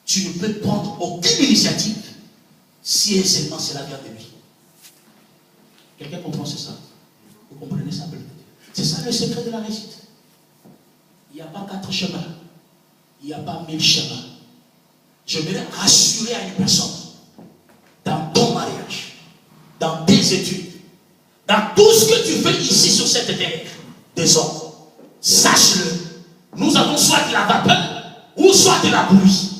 tu ne peux prendre aucune initiative si et seulement cela vient de lui. Quelqu'un comprend ça? Vous comprenez ça? C'est ça le secret de la réussite. Il n'y a pas 4 chemins. Il n'y a pas 1000 chemins. Je voudrais rassurer à une personne, dans ton mariage, dans tes études, dans tout ce que tu fais ici sur cette terre, des hommes, sache-le, nous avons soit de la vapeur ou soit de la pluie.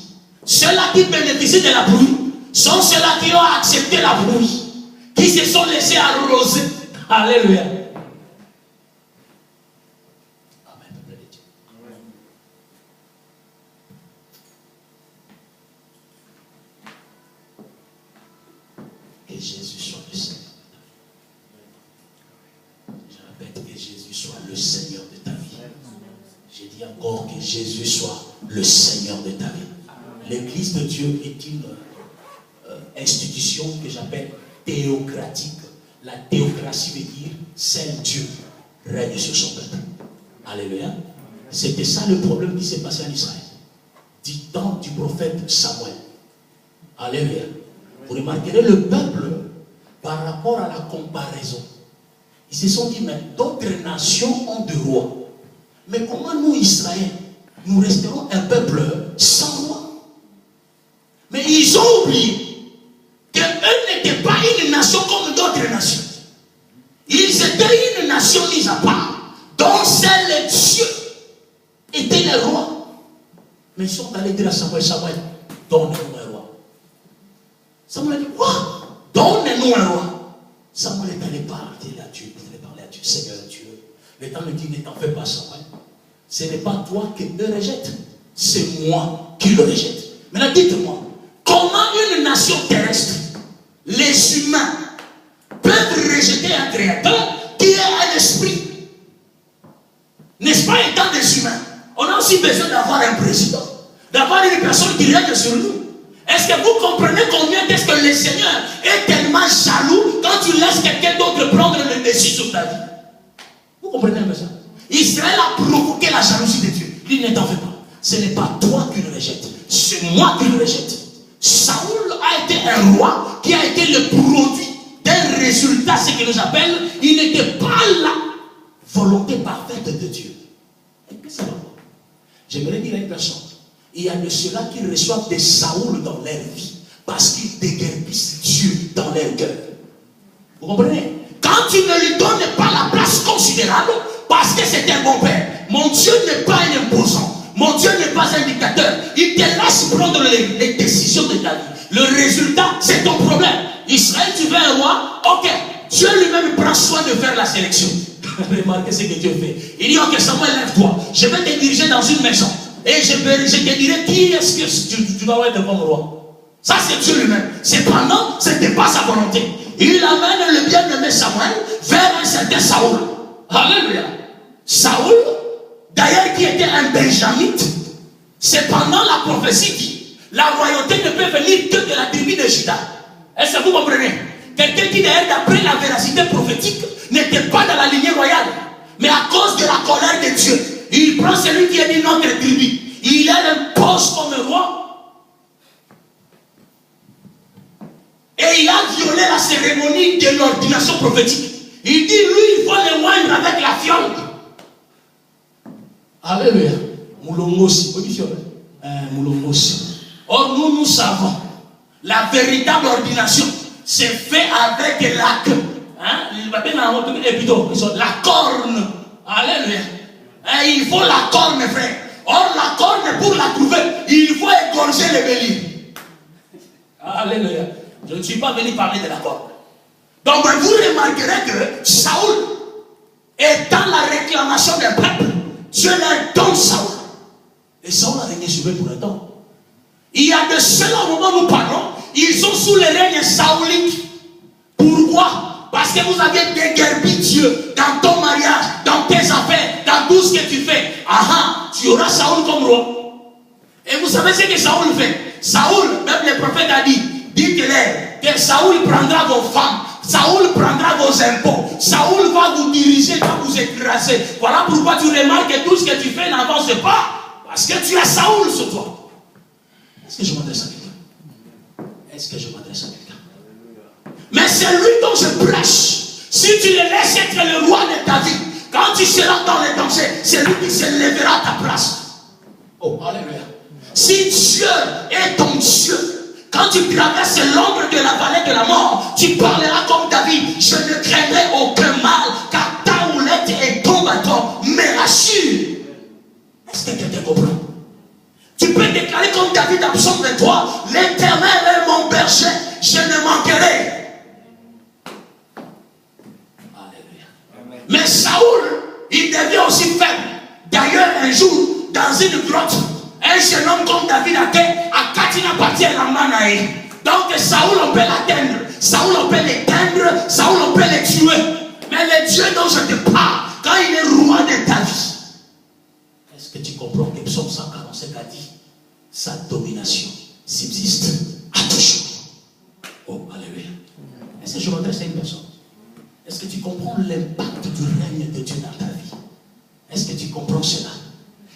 Ceux-là qui bénéficient de la pluie sont ceux-là qui ont accepté la pluie, qui se sont laissés arroser. Alléluia. Amen. Que Jésus soit le Seigneur. Je répète, que Jésus soit le Seigneur de ta vie. J'ai dit encore que Jésus soit le Seigneur de ta vie. L'Église de Dieu est une institution que j'appelle théocratique. La théocratie veut dire seul Dieu règne sur son peuple. Alléluia. C'était ça le problème qui s'est passé en Israël. Du temps du prophète Samuel. Alléluia. Vous remarquerez le peuple par rapport à la comparaison. Ils se sont dit, mais d'autres nations ont des rois. Mais comment nous, Israël, nous resterons un peuple sans roi? Mais ils ont oublié qu'eux n'étaient pas une nation comme d'autres nations. Ils étaient une nation mise à part, dont seul Dieu était le roi. Mais ils sont allés dire à Samuel, Samuel, donne-nous un roi. Samuel a dit, quoi? Donne-nous un roi. Samuel est allé parler à Dieu, Seigneur Dieu. Le temps me dit, ne t'en fais pas, Samuel. Ce n'est pas toi qui le rejette, c'est moi qui le rejette. Maintenant, dites-moi, comment une nation terrestre, les humains, peuvent rejeter un créateur qui est un esprit? N'est-ce pas, étant des humains, on a aussi besoin d'avoir un président, d'avoir une personne qui règne sur nous. Est-ce que vous comprenez combien est-ce que le Seigneur est tellement jaloux quand tu laisses quelqu'un d'autre prendre le dessus sur ta vie? Vous comprenez un peu ça? Israël a provoqué la jalousie de Dieu. Il ne t'en fait pas. Ce n'est pas toi qui le rejettes, c'est moi qui le rejette. Saoul a été un roi qui a été le produit d'un résultat, ce que nous appelle, il n'était pas la volonté parfaite de Dieu. Et qu'est-ce que ça va? J'aimerais dire à une personne, il y a de ceux-là qui reçoivent des Saoul dans leur vie parce qu'ils déguerpissent Dieu dans leur cœur. Vous comprenez? Quand tu ne lui donnes pas la place considérable, parce que c'est un bon père, mon Dieu n'est pas un imposant. Mon Dieu n'est pas un dictateur. Il te laisse prendre les décisions de ta vie. Le résultat, c'est ton problème. Israël, tu veux un roi? Ok. Dieu lui-même prend soin de faire la sélection. Remarquez ce que Dieu fait. Il dit, ok, Samuel, lève-toi. Je vais te diriger dans une maison. Et je te dirai qui est-ce que tu dois être comme roi. Ça, c'est Dieu lui-même. Cependant, ce n'était pas sa volonté. Il amène le bien-aimé Samuel vers un certain Saoul. Alléluia. Saoul, d'ailleurs, qui était un benjamite, cependant la prophétie dit, la royauté ne peut venir que de la tribu de Juda. Est-ce que vous comprenez? Quelqu'un qui, d'ailleurs, d'après la véracité prophétique, n'était pas dans la lignée royale. Mais à cause de la colère de Dieu, il prend celui qui est d'une autre tribu. Il l'impose comme roi. Et il a violé la cérémonie de l'ordination prophétique. Il dit, lui, il faut le moindre avec la fiole. Alléluia. Moulongosi. Moulongosi. Or, nous savons, la véritable ordination, c'est fait avec la queue. La corne. Alléluia. Et il faut la corne, frère. Or, la corne, pour la trouver, il faut égorger le bélier. Alléluia. Je ne suis pas venu parler de la corne. Donc, vous remarquerez que Saoul, étant la réclamation d'un peuple, Dieu leur donne Saoul. Et Saoul a régné sur eux pour un temps. Il y a de cela au moment où nous parlons, ils sont sous le règne saoulique. Pourquoi? Parce que vous avez déguerpi Dieu dans ton mariage, dans tes affaires, dans tout ce que tu fais. Tu auras Saoul comme roi. Et vous savez ce que Saoul fait? Saoul, même le prophète a dit, dites-leur que Saoul prendra vos femmes, Saoul prendra vos impôts, Saoul va vous diriger, va vous écraser. Voilà pourquoi tu remarques que tout ce que tu fais n'avance pas. Parce que tu as Saoul sur toi. Est-ce que je m'adresse à quelqu'un? Est-ce que je m'adresse à quelqu'un? Mais c'est lui dont je prêche. Si tu le laisses être le roi de ta vie, quand tu seras dans les dangers, c'est lui qui se lèvera à ta place. Oh, alléluia. Si Dieu est ton Dieu, quand tu traverses l'ombre de la vallée de la mort, tu parleras comme David. Je ne craindrai aucun mal, car ta houlette et ton bâton me rassurent. Est-ce que quelqu'un comprend? Tu peux déclarer comme David dans Psaume 23, l'Éternel est mon berger, je ne manquerai. Alléluia. Mais Saoul, il devient aussi faible. D'ailleurs, un jour, dans une grotte, un jeune homme comme David a Katina parti à la manaï. Donc Saoul, on peut l'atteindre. Saoul, on peut l'éteindre. Saoul, on peut le tuer. Mais le Dieu dont je te parle, quand il est roi de ta vie, est-ce que tu comprends que Psaume 145 a dit sa domination subsiste à toujours? Oh, alléluia. Est-ce que je m'adresse à une personne? Est-ce que tu comprends l'impact du règne de Dieu dans ta vie? Est-ce que tu comprends cela?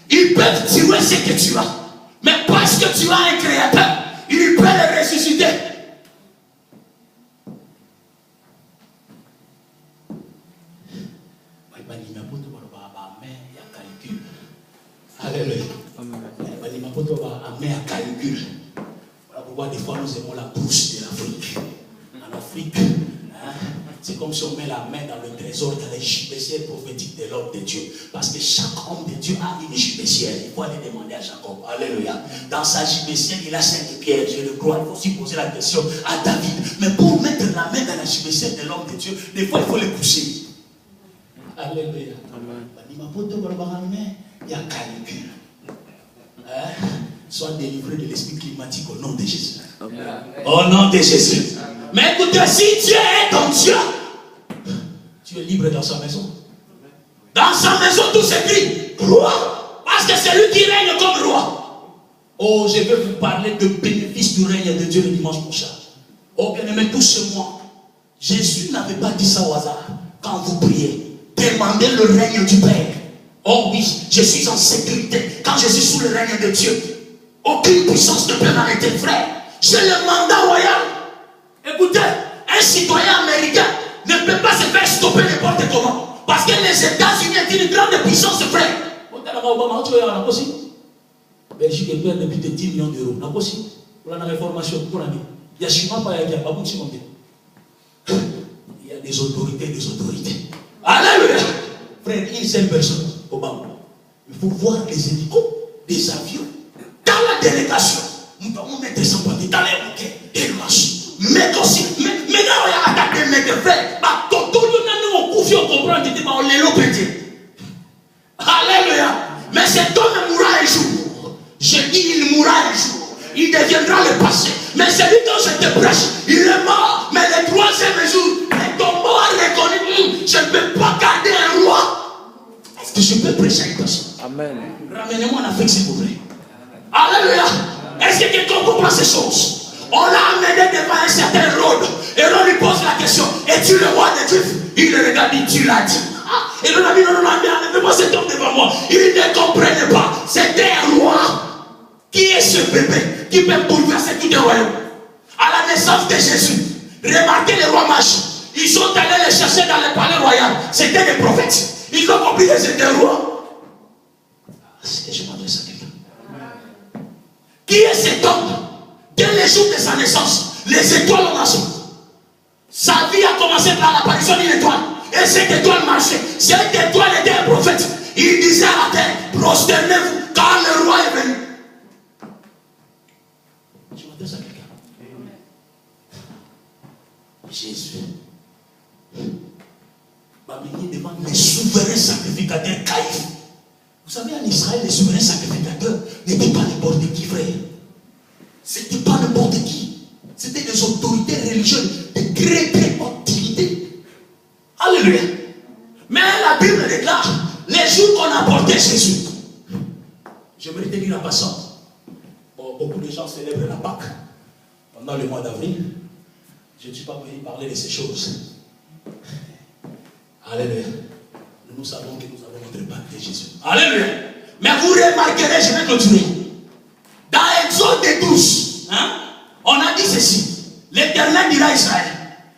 Ils peuvent tuer ce que tu as, mais parce que tu as un créateur, il peut le ressusciter. Alléluia. Voilà pourquoi des fois nous aimons la bourse de l'Afrique. En Afrique, c'est comme si on met la main dans le trésor, dans les gibecières prophétiques de l'homme de Dieu. Parce que chaque homme de Dieu a une gibecière. Il faut aller demander à Jacob. Alléluia. Dans sa gibecière, il a 5 pierres. Je le crois. Il faut aussi poser la question à David. Mais pour mettre la main dans la gibecière de l'homme de Dieu, des fois il faut le pousser. Alléluia. Il y a calcul. Sois délivré de l'esprit climatique au nom de Jésus. Amen. Au nom de Jésus. Amen. Mais écoutez, si Dieu est ton Dieu, tu es libre dans sa maison. Dans sa maison, tout s'écrit roi. Parce que c'est lui qui règne comme roi. Oh, je vais vous parler de bénéfices du règne de Dieu le dimanche prochain. Oh, bien aimé, touchez-moi. Jésus n'avait pas dit ça au hasard. Quand vous priez, demandez le règne du Père. Oh oui, je suis en sécurité quand je suis sous le règne de Dieu. Aucune puissance ne peut m'arrêter, frère. J'ai le mandat royal. Écoutez, un citoyen américain ne peut pas se faire stopper n'importe comment. Parce que les États-Unis sont une grande puissance, frère. Belgique est perdue depuis 10 millions d'euros. Pour la réformation, pour l'année. Il y a des autorités, des autorités. Alléluia. Frère, une seule personne, Obama. Il faut voir les hélicos, des avions. Dans la délégation, nous devons mettre ça dans les bouquets et le marché. Mais aussi, mais quand il y a attaqué mes frères, tout le monde nous confie au comprendre que on les l'a pété. Alléluia. Mais cet homme mourra un jour. Je dis, il mourra un jour. Il deviendra le passé. Mais celui dont je te prêche, il est mort. Mais le 3e jour, les tombeaux a reconnu, je ne peux pas garder un roi. Est-ce que je peux prêcher à une personne? Amen. Ramenez-moi en Afrique, s'il vous plaît. Alléluia. Est-ce que quelqu'un comprend ces choses? On l'a amené devant un certain Hérode. Et on lui pose la question, es-tu le roi des Juifs? Il le regarde, dit, tu l'as dit. Et on a dit, non, enlevez-moi cet homme devant moi. Il ne comprenait pas. C'était un roi. Qui est ce bébé qui peut bouleverser tout un royaume? À la naissance de Jésus, remarquez les rois mages. Ils sont allés les chercher dans le palais royal. C'était des prophètes. Ils ont compris que c'était un roi. Est-ce que je m'adresse à quelqu'un? Qui est cet homme? Dès les jours de sa naissance, les étoiles ont marché. Sa vie a commencé par l'apparition d'une étoile. Et cette étoile marchait. Cette étoile était un prophète. Il disait à la terre, prosternez-vous, car le roi est venu. Je m'adresse à quelqu'un. Jésus. Devant les souverains sacrificateurs caïfs. Vous savez, en Israël, les souverains sacrificateurs n'étaient pas n'importe qui, frère. C'était pas n'importe qui. C'était des autorités religieuses de très très haute dignité. Alléluia. Mais la Bible déclare les jours qu'on a porté Jésus. J'aimerais te dire en passant. Bon, beaucoup de gens célèbrent la Pâque pendant le mois d'avril. Je ne suis pas venu parler de ces choses. Alléluia. Nous savons que nous avons notre Pâque de Jésus. Alléluia. Mais vous remarquerez, je vais clôturer. Dans Exode 12, l'Éternel dira à Israël,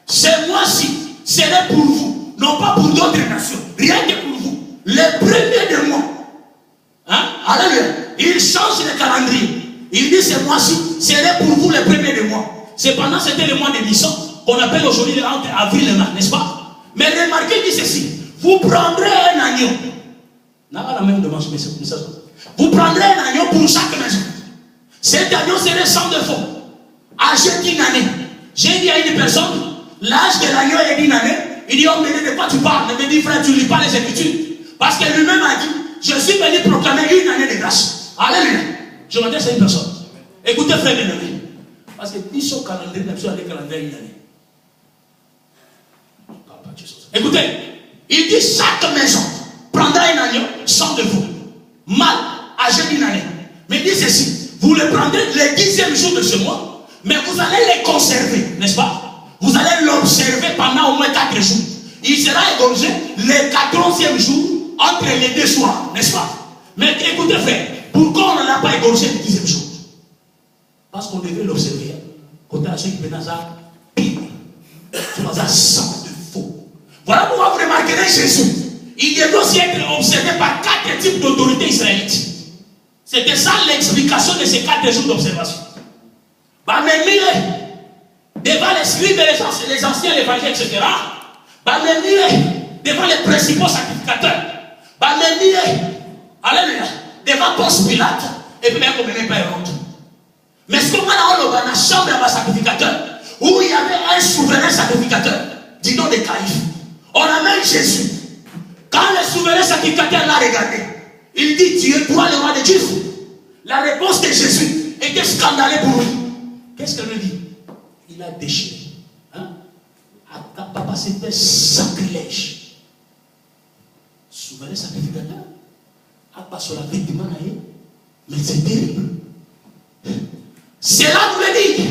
ce mois-ci serait pour vous, non pas pour d'autres nations, rien que pour vous. Les premiers de mois. Hein? Alléluia. Il change le calendrier. Il dit ce mois-ci serait pour vous les premiers de mois. Cependant, c'était le mois de Nissan, qu'on appelle aujourd'hui entre avril et mars, n'est-ce pas? Mais remarquez, dit ceci, vous prendrez un agneau. La même demande, mais c'est ça. Vous prendrez un agneau pour chaque maison. Cet agneau serait sans défaut, âgé d'1 année. J'ai dit à une personne, l'âge de l'agneau est d'1 année. Il dit, oh, mais de quoi tu parles? Il me dit, frère, tu ne lis pas les Écritures. Parce que lui-même a dit, je suis venu proclamer 1 année de grâce. Alléluia. Je m'adresse à une personne. Écoutez, frère bien-aimé. Parce que ils sont calendriers, même si on a des calendriers 1 année. Écoutez, il dit, chaque maison prendra un agneau sans défaut, mâle, âgé d'1 année. Mais il dit ceci, vous le prendrez le 10e jour de ce mois, mais vous allez les conserver, n'est-ce pas? Vous allez l'observer pendant au moins 4 jours. Il sera égorgé le 14e jour entre les 2 soirs, n'est-ce pas? Mais écoutez, frère, pourquoi on ne l'a pas égorgé le 10e jour? Parce qu'on devait l'observer. Quand à ceux qui venaient ça, pire. Tu vas à sans de faux. Voilà pourquoi vous remarquerez Jésus. Il devait aussi être observé par 4 types d'autorités israélites. C'était ça l'explication de ces 4 jours d'observation. Bah, mais devant les scribes et les anciens évangéliques, etc. Bah, mais devant les principaux sacrificateurs. Bah, mais alléluia. Devant Ponce Pilate. Et puis même comme il n'est pas Hérode. Mais ce qu'on a dans la chambre d'un sacrificateur, où il y avait un souverain sacrificateur, du nom de Caïphe. On amène Jésus. Quand le souverain sacrificateur l'a regardé, il dit, tu es toi le roi de Dieu. La réponse de Jésus était scandaleuse pour lui. Qu'est-ce qu'elle lui dit? Il a déchiré. Hein? Papa, c'était sacrilège. Souverain sacrificateur a pas sur la vie du manaïe, mais c'est terrible. Cela voulait dire,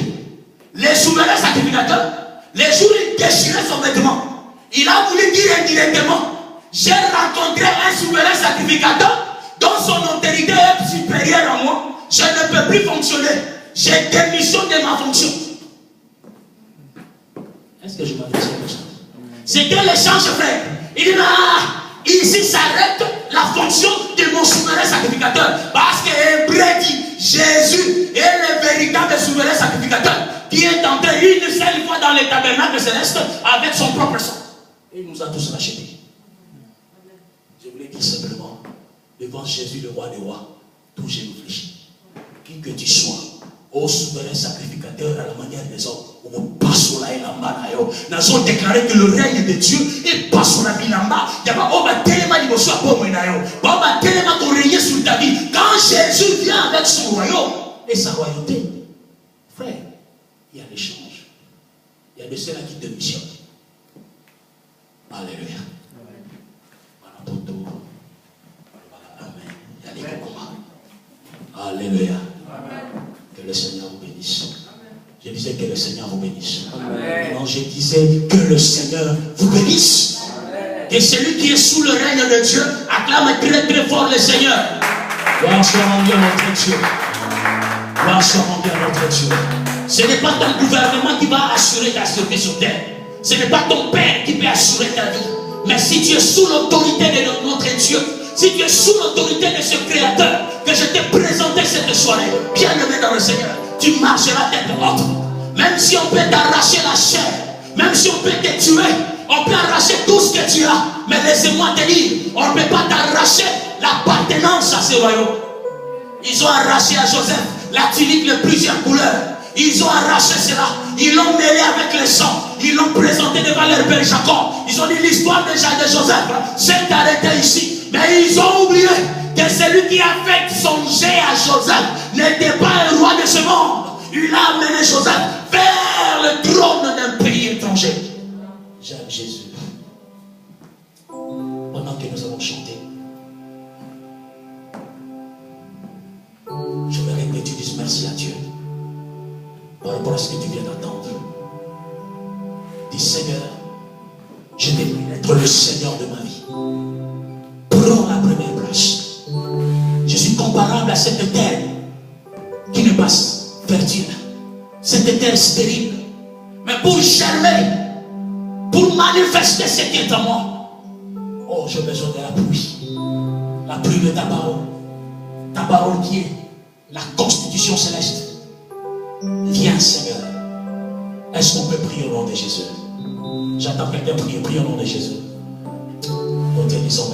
les souverains sacrificateurs, les jours où il déchirait son vêtement, il a voulu dire indirectement, j'ai rencontré un souverain sacrificateur dont son autorité est supérieure à moi, je ne peux plus fonctionner, j'ai démissionné de ma fonction. Est-ce que je m'adresse à l'échange? C'était l'échange, frère. Il dit, ici s'arrête la fonction de mon souverain sacrificateur. Parce que Hébreu dit, Jésus est le véritable souverain sacrificateur qui est entré une seule fois dans le tabernacle céleste avec son propre sang. Et il nous a tous rachetés. Je voulais dire simplement, devant Jésus, le roi des rois, tout genou fléchi. Qui que tu sois, ô souverain sacrificateur à la manière des hommes, on passe au la et la manayo. Nous avons déclaré que le règne de Dieu est pas sur la vie là-bas. Il y a pas tellement de choses à pour moi. Pas tellement de régner sur ta vie. Quand Jésus vient avec son royaume et sa royauté, frère, il y a l'échange. Il y a de ceux-là qui démissionnent. Alléluia. Amen. Alléluia. Que le Seigneur vous bénisse. Je disais que le Seigneur vous bénisse. Non, je disais que le Seigneur vous bénisse. Amen. Que celui qui est sous le règne de Dieu acclame très très fort le Seigneur. Gloire soit rendue à notre Dieu. Gloire soit rendue à notre Dieu. Ce n'est pas ton gouvernement qui va assurer ta sûreté sur terre. Ce n'est pas ton père qui peut assurer ta vie. Mais si tu es sous l'autorité de notre Dieu, si tu es sous l'autorité de ce Créateur que je t'ai présenté cette soirée, bien aimé dans le Seigneur, tu marcheras tête haute. Même si on peut t'arracher la chair, même si on peut te tuer, on peut arracher tout ce que tu as. Mais laissez-moi te dire, on ne peut pas t'arracher l'appartenance à ce royaume. Ils ont arraché à Joseph la tunique de plusieurs couleurs. Ils ont arraché cela. Ils l'ont mêlé avec le sang. Ils l'ont présenté devant leur père Jacob. Ils ont dit l'histoire déjà de Joseph s'est arrêtée ici. Mais ils ont oublié que celui qui a fait songer à Joseph n'était pas un roi de ce monde. Il a amené Joseph vers le trône d'un pays étranger. J'aime Jésus. Pendant que nous avons chanté, je voudrais que tu dises merci à Dieu par rapport à ce que tu viens d'entendre. Dis Seigneur, je t'ai être le Seigneur de ma vie. Prends la première place. Je suis comparable à cette terre qui n'est pas fertile, cette terre stérile, Mais pour germer, pour manifester ce qui est en moi, oh, j'ai besoin de la pluie de ta parole qui est la constitution céleste. Viens, Seigneur. Est-ce qu'on peut prier au nom de Jésus? J'attends quelqu'un prier au nom de Jésus. Nous te disons